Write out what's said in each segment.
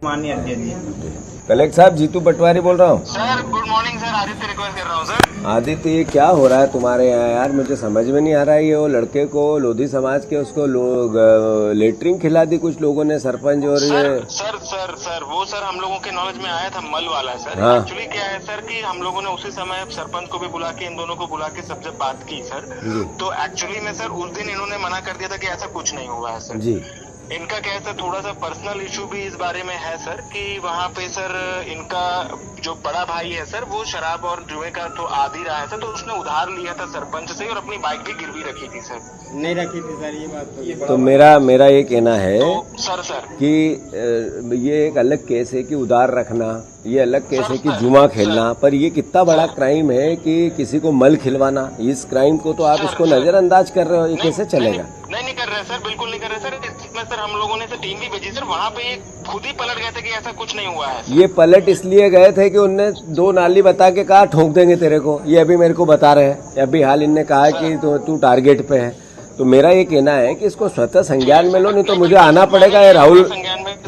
माननीय अध्यक्ष जी। कलेक्टर साहब, जीतू पटवारी बोल रहा हूँ। Sir good morning sir, Aditya request कर रहा हूँ सर। आदित्य, ये क्या हो रहा है तुम्हारे यहाँ यार? मुझे समझ में नहीं आ रहा है। ये वो लड़के को लोधी समाज के उसको लोग लेटरिन खिला दी कुछ लोगों ने, सरपंच और ये सर वो सर हम लोगों के नॉलेज में आया था, मल वाला सर। हाँ। एक्चुअली क्या है सर कि हम लोगों ने उसी समय सरपंच को भी बुला के इन दोनों को बुला के सब जब बात की सर, तो एक्चुअली में सर उस दिन इन्होंने मना कर दिया था कि ऐसा कुछ नहीं हुआ है सर जी। इनका क्या है सर, थोड़ा सा पर्सनल इशू भी इस बारे में है सर कि वहाँ पे सर इनका जो बड़ा भाई है सर वो शराब और जुए का तो आदी रहा है सर, तो उसने उधार लिया था सरपंच से और अपनी बाइक भी गिरवी रखी थी सर। नहीं रखी थी सर, ये बात तो मेरा ये कहना है तो सर कि ये एक अलग केस है कि उधार रखना, ये अलग केस है कि जुआ खेलना, पर ये कितना बड़ा क्राइम है कि किसी को मल खिलवाना। इस क्राइम को तो आप इसको नजरअंदाज कर रहे हो, ये कैसे चलेगा? नहीं कर रहे सर, बिल्कुल नहीं कर रहे सर। इसमें सर हम लोगों ने सर टीम भी भेजी सर, वहाँ पे खुद ही पलट गए थे कि ऐसा कुछ नहीं हुआ है। ये पलट इसलिए गए थे कि उनने 2 नाली बता के कहा ठोक देंगे तेरे को। ये अभी मेरे को बता रहे हैं, अभी हाल इनने कहा कि तू टारगेट पे है। तो मेरा ये कहना है कि इसको स्वतः संज्ञान में लो, नहीं तो मुझे आना पड़ेगा।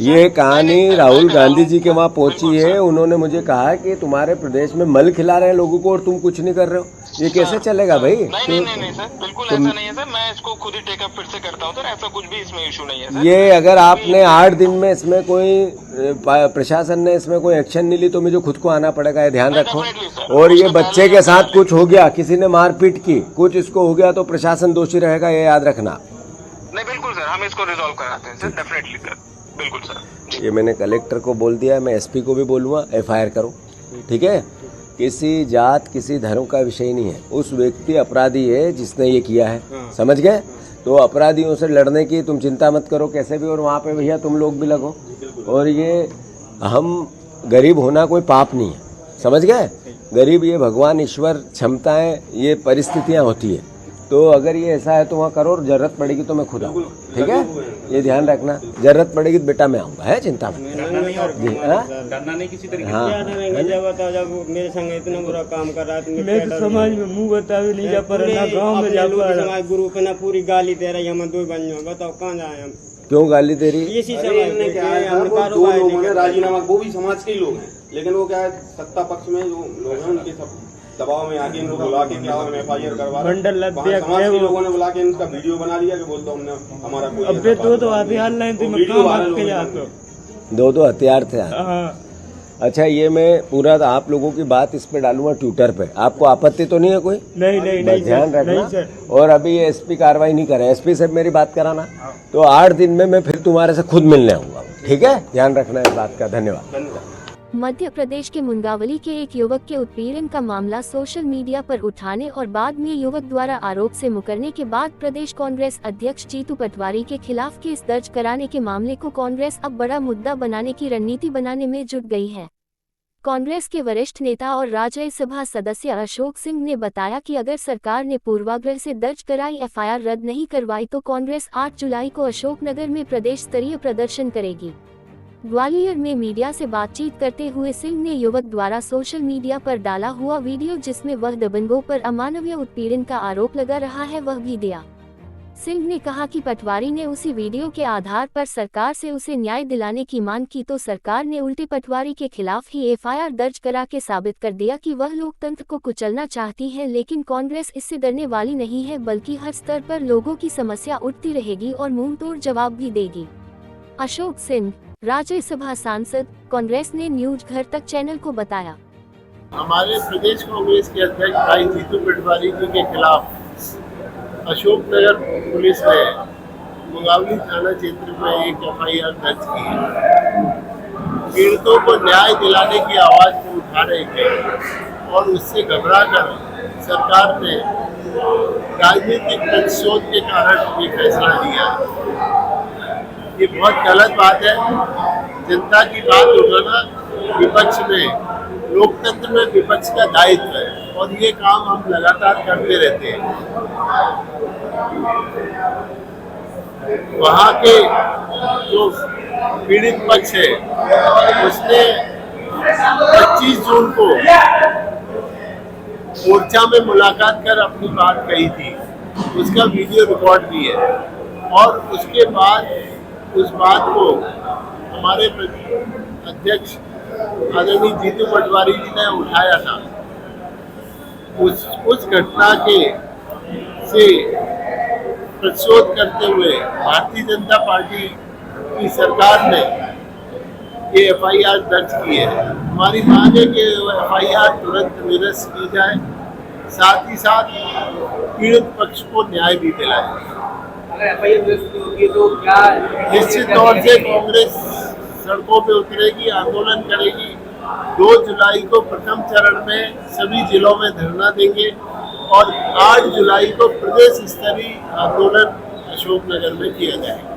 ये कहानी राहुल गांधी जी के वहाँ पहुंची है। उन्होंने मुझे कहा कि तुम्हारे प्रदेश में मल खिला रहे हैं लोगों को और तुम कुछ नहीं कर रहे हो। ये कैसे चलेगा भाई? नहीं सर, बिल्कुल ऐसा नहीं है सर। मैं इसको खुद ही टेकअप फिर से करता हूँ सर, ऐसा कुछ भी इसमें इशू नहीं है सर। ये अगर आपने 8 दिन में इसमें कोई प्रशासन ने इसमें कोई एक्शन नहीं ली तो मुझे खुद को आना पड़ेगा, ये ध्यान रखो। और ये बच्चे के साथ कुछ हो गया, किसी ने मारपीट की, कुछ इसको हो गया तो प्रशासन दोषी रहेगा, ये याद रखना। नहीं बिल्कुल सर, हम इसको रिजॉल्व कराते हैं सर, डेफिनेटली सर, बिल्कुल सर। ये मैंने कलेक्टर को बोल दिया है, मैं एसपी को भी बोलूँगा, FIR करो, ठीक है? किसी जात किसी धर्म का विषय नहीं है। उस व्यक्ति अपराधी है जिसने ये किया है, समझ गए? तो अपराधियों से लड़ने की तुम चिंता मत करो कैसे भी, और वहाँ पे भैया तुम लोग भी लगो। और ये हम गरीब होना कोई पाप नहीं है, समझ गए? गरीब ये भगवान ईश्वर क्षमताएं, ये परिस्थितियाँ होती है। तो अगर ये ऐसा है तो वहाँ करो, और जरूरत पड़ेगी तो मैं खुद आऊँगा, ठीक है? ये ध्यान रखना, जरूरत पड़ेगी तो बेटा मैं आऊँगा, है चिंता मत जी। डरना नहीं किसी तरीके से। जब मेरे संग इतना बुरा काम कर रहा है, मैं तो समाज में मुंह बतावे नहीं जा पा रहा, गाँव में जा पा रहा। समाज गुरु पे ना पूरी गाली दे रही है, हम 2 बन बताओ कहाँ जाए हम? क्यों गाली दे रही? इसी समाज ने क्या है, हम 2 लोगों ने राजीनामा, वो भी समाज के ही लोग हैं, लेकिन वो क्या है सत्ता पक्ष में जो लोग हैं उनके सब दबाव में आके इनको बुला के क्या FIR करवा रहे हैं। समाज के लोगों ने बुला के इनका वीडियो बना लिया कि बोलता हमने हमारा कोई अबे दो हथियार लाइन तो दो हथियार थे। अच्छा, ये मैं पूरा आप लोगों की बात इस पे डालूंगा ट्विटर पे, आपको आपत्ति तो नहीं है कोई? नहीं ध्यान रखना। और अभी ये SP कार्रवाई नहीं करे, SP से मेरी बात कराना, तो 8 दिन में मैं फिर तुम्हारे से खुद मिलने आऊंगा, ठीक है? ध्यान रखना इस बात का। धन्यवाद। मध्य प्रदेश के मुंगावली के एक युवक के उत्पीड़न का मामला सोशल मीडिया पर उठाने और बाद में युवक द्वारा आरोप से मुकरने के बाद प्रदेश कांग्रेस अध्यक्ष जीतू पटवारी के खिलाफ केस दर्ज कराने के मामले को कांग्रेस अब बड़ा मुद्दा बनाने की रणनीति बनाने में जुट गई है। कांग्रेस के वरिष्ठ नेता और राज्यसभा सदस्य अशोक सिंह ने बताया कि अगर सरकार ने पूर्वाग्रह से दर्ज कराई FIR रद्द नहीं करवाई तो कांग्रेस 8 जुलाई को अशोकनगर में प्रदेश स्तरीय प्रदर्शन करेगी। ग्वालियर में मीडिया से बातचीत करते हुए सिंह ने युवक द्वारा सोशल मीडिया पर डाला हुआ वीडियो जिसमें वह दबंगों पर अमानवीय उत्पीड़न का आरोप लगा रहा है वह भी दिया। सिंह ने कहा कि पटवारी ने उसी वीडियो के आधार पर सरकार से उसे न्याय दिलाने की मांग की तो सरकार ने उल्टे पटवारी के खिलाफ ही FIR दर्ज करा के साबित कर दिया कि वह लोकतंत्र को कुचलना चाहती है। लेकिन कांग्रेस इससे डरने वाली नहीं है, बल्कि हर स्तर पर लोगों की समस्या उठती रहेगी और मुंहतोड़ जवाब भी देगी। अशोक सिंह, राज्यसभा सांसद, कांग्रेस ने न्यूज घर तक चैनल को बताया। हमारे प्रदेश कांग्रेस के अध्यक्ष भाई जीतू पटवारी जी के खिलाफ अशोकनगर पुलिस ने मुंगावली थाना क्षेत्र में एक FIR दर्ज की है। पीड़ितों को न्याय दिलाने की आवाज को उठा रहे थे और उससे घबराकर सरकार ने राजनीतिक प्रतिशोध के कारण ये फैसला लिया। ये बहुत गलत बात है। जनता की बात उठाना विपक्ष में, लोकतंत्र में विपक्ष का दायित्व है और ये काम हम लगातार करते रहते हैं। वहाँ के जो पीड़ित पक्ष है उसने 25 जून को मोर्चा में मुलाकात कर अपनी बात कही थी, उसका वीडियो रिकॉर्ड भी है। और उसके बाद उस बात को हमारे अध्यक्ष आदरणीय जीतू पटवारी जी ने उठाया था, उस घटना के से प्रतिशोध करते हुए भारतीय जनता पार्टी की सरकार ने ये एफआईआर दर्ज की है। हमारी मांग है कि एफआईआर तुरंत निरस्त की जाए, साथ ही साथ पीड़ित पक्ष को न्याय भी दिलाए। अगर एफआईआर निरस्त होगी तो क्या निश्चित तौर से कांग्रेस सड़कों पे उतरेगी, आंदोलन करेगी। 2 जुलाई को प्रथम चरण में सभी जिलों में धरना देंगे और 8 जुलाई को प्रदेश स्तरीय आंदोलन अशोकनगर में किया जाएगा।